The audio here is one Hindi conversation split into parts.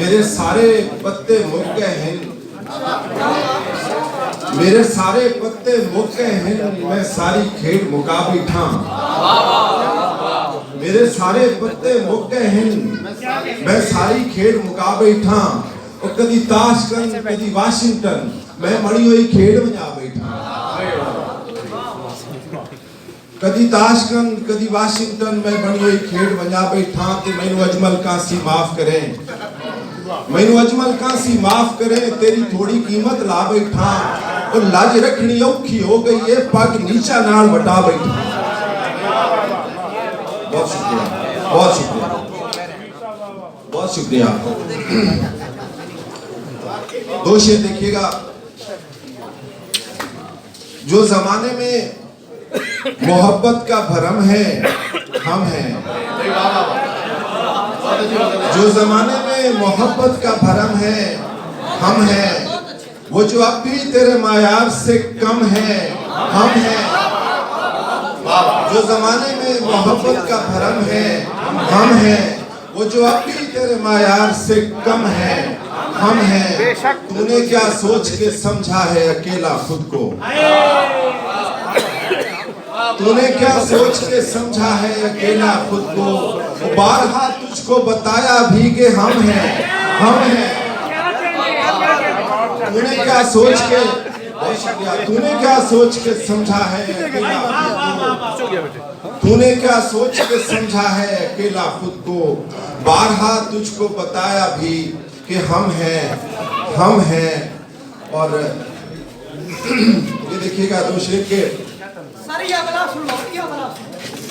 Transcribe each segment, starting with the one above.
मेरे सारे पत्ते मुक गए हैं, मेरे सारे पत्ते मुक गए हैं, मैं सारी खेड़ मुका बैठा। मेरे सारे पत्ते मुक गए हैं, मैं सारी खेड़ मुका बैठा। और कदी ताशकंद कदी वाशिंगटन, मैं मड़ी हुई खेड़ बजा बैठा। कदी ताशकंद कदी वाशिंगटन, मैं बनी हुई खेड़ बजा बैठा। ते मैनू अजमल कासी माफ करें, मैनू अजमल कासी माफ करें, तेरी थोड़ी कीमत ला बैठा। और लाज रखनी औखी हो गई है, पग नीचा नाल वटा बैठा। बहुत शुक्रिया, बहुत शुक्रिया, बहुत शुक्रिया। दो शेर देखिएगा। जो जमाने में मोहब्बत का भरम है हम हैं, जो जमाने में मोहब्बत का भरम है हम हैं। वो जो अब भी तेरे मायार से कम है हम हैं। जो जमाने में मोहब्बत का भरम है हम हैं। वो जो अब भी तेरे मायार से कम है हम हैं। तूने क्या सोच के समझा है अकेला खुद को, तूने क्या सोच के समझा है अकेला खुद को। बारहा तुझको बताया भी कि हम हैं, हम हैं। तूने क्या सोच के, तूने क्या सोच के समझा है अकेला खुद को। तूने क्या सोच के समझा है अकेला खुद को। बारहा तुझको बताया भी कि हम हैं, हम हैं। और ये देखिएगा दो शेर के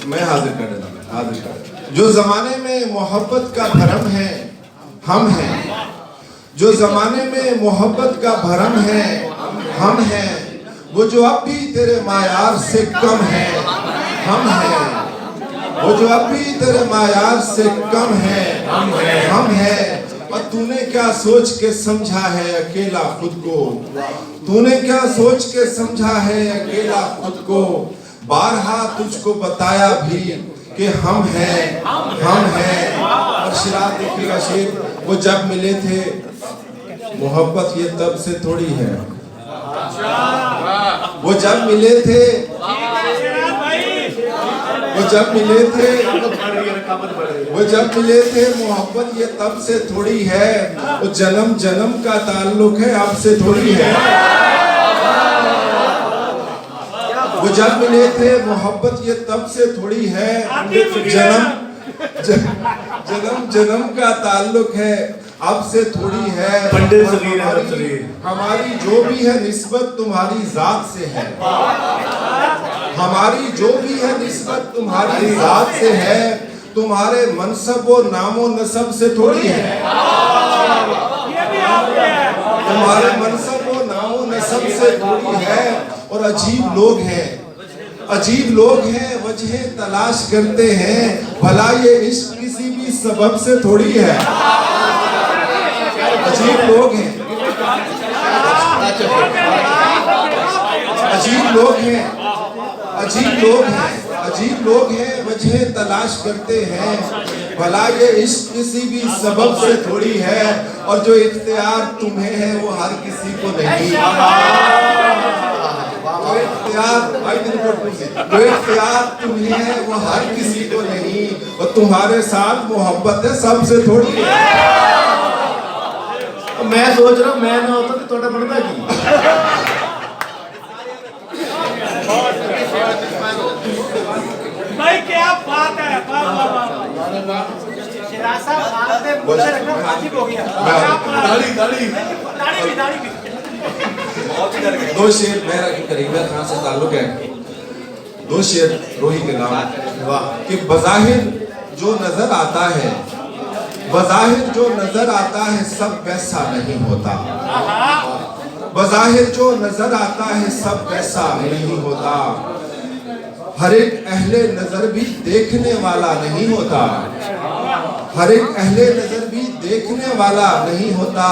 मैं हाजिर कर देता हूं, हाजिर कर। जो जमाने में मोहब्बत का भरम है हम हैं। जो जमाने में मोहब्बत का भरम है हम हैं। वो जो अब भी तेरे मायार से कम है हम हैं। वो जो अब भी तेरे मायार से कम है हम हैं। और तूने क्या सोच के समझा है अकेला खुद को। तूने क्या सोच के समझा है अकेला खुद को। बारहा तुझको बताया भी कि हम हैं, हम हैं। और शिराज देखिएगा शेर। वो जब मिले थे मोहब्बत ये तब से थोड़ी है। वो जब मिले थे, वो जब मिले थे, वो जब मिले थे मोहब्बत ये तब से थोड़ी है। वो जन्म जन्म का ताल्लुक है अब से थोड़ी है। वो जब मिले थे मोहब्बत ये तब से थोड़ी है। जन्म जन्म का ताल्लुक है अब से थोड़ी है। हमारी जो भी है निस्बत तुम्हारी जात से है। हमारी जो भी है निस्बत तुम्हारी जात से है। तुम्हारे मनसब व नामो नसब से थोड़ी है। तुम्हारे मनसब व नामो नसब से थोड़ी है। और अजीब लोग हैं, अजीब लोग हैं, वजह तलाश करते हैं। भला ये इश्क किसी भी सबब से थोड़ी है। अजीब लोग हैं, अजीब लोग हैं, अजीब लोग हैं, अजीब लोग हैं, वजह तलाश करते हैं। भला ये इश्क किसी भी सबब से थोड़ी है। और जो इख्तियार तुम्हें है वो हर किसी को नहीं। जो इख्तियार तुम्हें है वो हर किसी को नहीं। और तुम्हारे साथ मोहब्बत है सबसे थोड़ी है। मैं सोच रहा हूँ मैं ना होता तो थोड़ा बनता की। भाई क्या बात है, शिराज साहब आपने मुझे रखना वाजिब हो गया। दाढ़ी दाढ़ी दाढ़ी भी दो शेर मेरा करीबा खान से ताल्लुक है। दो शेर रोही के नाम। वाह। कि बज़ाहिर जो नजर आता है, बज़ाहिर जो नजर आता है सब वैसा नहीं होता। बज़ाहिर जो नजर आता है सब वैसा नहीं होता। हर एक अहले नजर भी देखने वाला नहीं होता। हर एक अहले नजर भी देखने वाला नहीं होता।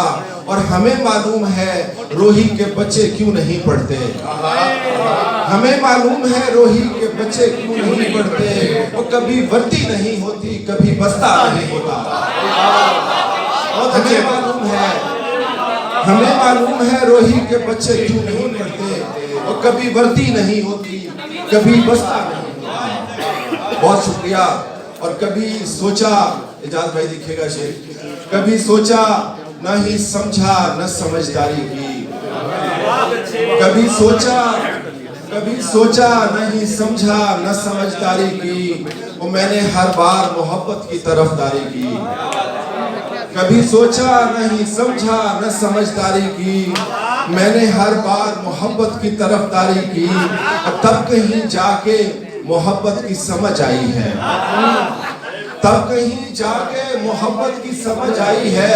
और हमें मालूम है रोही के बच्चे क्यों नहीं पढ़ते। हमें मालूम है रोही के बच्चे क्यों नहीं पढ़ते। वो कभी वर्दी नहीं होती, कभी बस्ता नहीं होता। हमें हमें मालूम है रोही के बच्चे क्यों नहीं पढ़ते, और कभी वर्दी नहीं होती, कभी बस्ता नहीं होता। बहुत शुक्रिया। और कभी सोचा, इजाज़ भाई दिखेगा शेर, कभी सोचा न ही समझा न समझदारी की, कभी सोचा न ही समझा न समझदारी की, वो मैंने हर बार मोहब्बत की तरफदारी की। कभी सोचा नहीं समझा न समझदारी की, मैंने हर बार मोहब्बत की तरफदारी की, और तब कहीं जाके मोहब्बत की समझ आई है, तब कहीं जाके मोहब्बत की समझ आई है,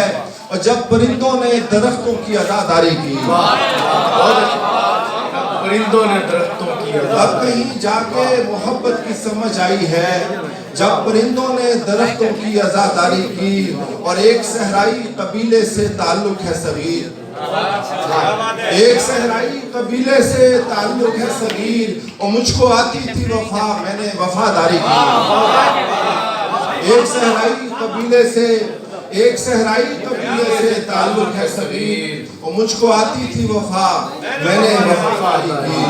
और जब परिंदों ने दरख्तों की अदादारी की, परिंदों ने दरख्तों की तब कहीं जाके मोहब्बत की समझ आई है, जब परिंदों ने दरख्तों की अज़ादारी की, और एक सहराई कबीले से ताल्लुक है सगीर, एक सहराई कबीले से ताल्लुक है सगीर, और मुझको आती थी वफा, मैंने वफादारी की। एक सहराई कबीले से ताल्लुक है सगीर, और मुझको आती थी वफा, मैंने वफादारी की।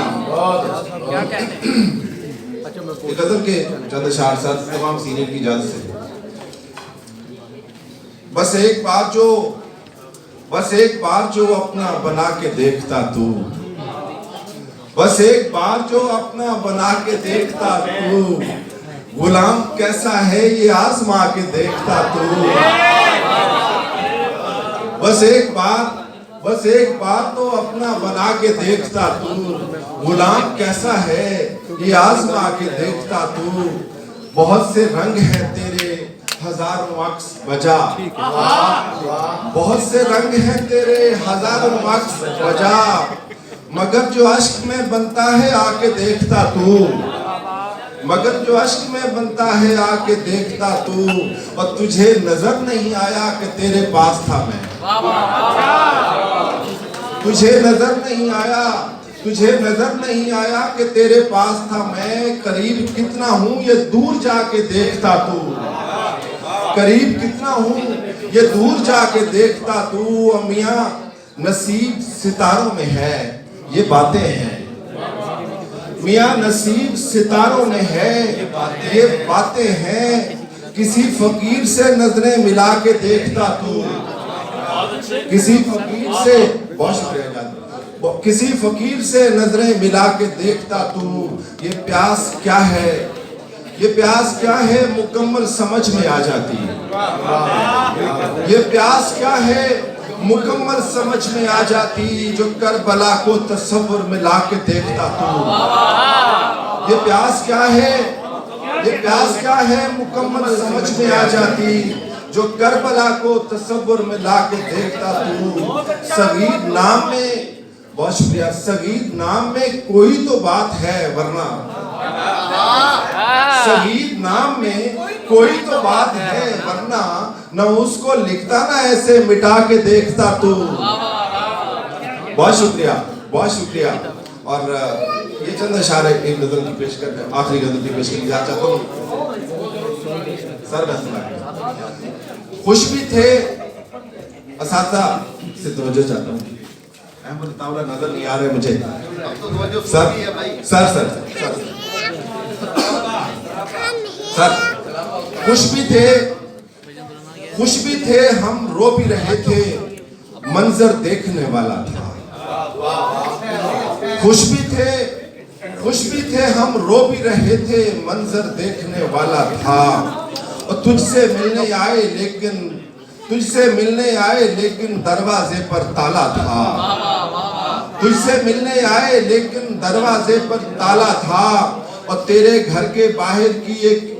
ये गजल के चंद अशार साथ तमाम सीनियर की इजाजत से, बस एक बार जो अपना बना के देखता तू, बस एक बार जो अपना बना के देखता तू, गुलाम कैसा है ये आजमा के देखता तू। बस एक बार तो अपना बना के देखता तू, गुलाम कैसा है ये आजमा के देखता तू। बहुत से रंग हैं तेरे हजारों अक्स बजा, बहुत से रंग हैं तेरे हजारों अक्स बजा, मगर जो अश्क में बनता है आके देखता तू, मगर जो अश्क में बनता है आके देखता तू, और तुझे नजर नहीं आया कि तेरे पास था मैं, तुझे नजर नहीं आया कि तेरे पास था मैं। करीब कितना हूँ ये दूर जाके देखता तू, करीब कितना हूँ ये दूर जाके देखता तू। मियाँ नसीब सितारों में है ये बातें हैं, मियाँ नसीब सितारों में है ये बातें हैं। किसी फकीर से नजरें मिला के देखता तू, किसी फकीर से, बहुत शुक्रिया, किसी फकीर से नजरें मिला के देखता तू। ये प्यास क्या है, ये प्यास क्या है मुकम्मल समझ में आ जाती, ये प्यास क्या है मुकम्मल समझ में आ जाती, जो करबला को तस्वुर में ला के देखता तू। ये प्यास क्या है, ये प्यास क्या है मुकम्मल समझ में आ जाती, जो करबला को तस्वुर में ला के देखता तू। सगीर नाम में, बहुत शुक्रिया, सगीर नाम में कोई तो बात है, वरना सगीर नाम में कोई तो बात है, वरना न उसको लिखता ना ऐसे मिटा के देखता तू। बहुत शुक्रिया, बहुत शुक्रिया। और ये चंद अशार एक गजल की पेश कर, आखिरी गजल की पेश करनी चाहता हूँ। सर खुश भी थे, असाता से तवज्जो चाहता हूँ, अहमद तावला नजर नहीं आ रहे मुझे। सर सर सर सर खुश भी थे हम रो भी रहे थे, मंजर देखने वाला था। खुश भी थे हम रो भी रहे थे, मंजर देखने वाला था। और तुझसे मिलने आए लेकिन दरवाजे पर ताला था, तुझसे मिलने आए लेकिन दरवाजे पर ताला था। और तेरे घर के बाहर की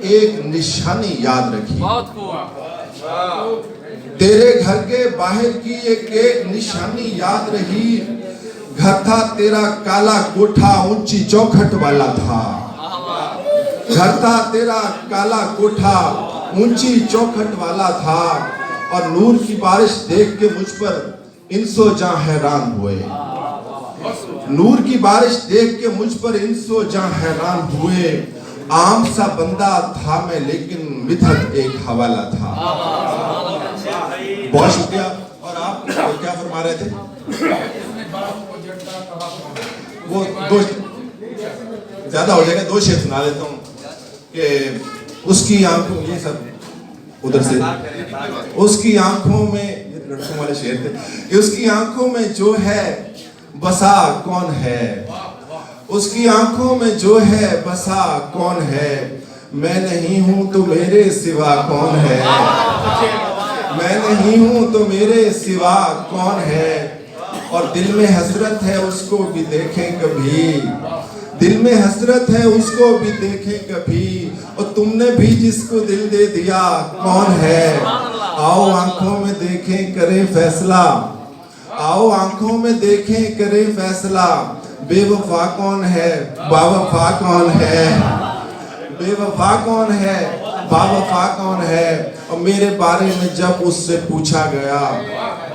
एक निशानी याद रखी, तेरे घर के बाहर की एक निशानी याद रही। घर था तेरा काला कोठा ऊंची चौखट वाला था, घर था तेरा काला कोठा ऊंची चौखट वाला था। और नूर की बारिश देख के मुझ पर इंसो जां हैरान हुए, नूर की बारिश देख के मुझ पर इंसो जां हैरान हुए। आम सा बंदा था मैं लेकिन मिथक एक हवाला था। बहुत शुक्रिया। और आप तो क्या फरमा रहे थे? वो दो ज्यादा हो जाएगा, दो शेर सुना देता हूँ कि उसकी आंखों, ये सब उधर से, उसकी आंखों में, ये लड़कों वाले शेर थे, कि उसकी आंखों में जो है बसा कौन है, उसकी आंखों में जो है बसा कौन है, मैं नहीं हूं तो मेरे सिवा कौन है, मैं नहीं हूं तो मेरे सिवा कौन है, और दिल में हसरत है उसको भी देखें कभी, दिल में हसरत है उसको भी देखें कभी, और तुमने भी जिसको दिल दे दिया कौन है, आओ आंखों में देखें करें फैसला, आओ आंखों में देखें करें फैसला, बेवफा कौन है बावफा कौन है, बेवफा कौन है बावफा कौन है। और मेरे बारे में जब उससे पूछा गया,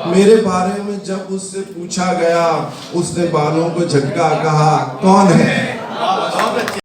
मेरे बारे में जब उससे पूछा गया, उसने बालों को झटका कहा कौन है।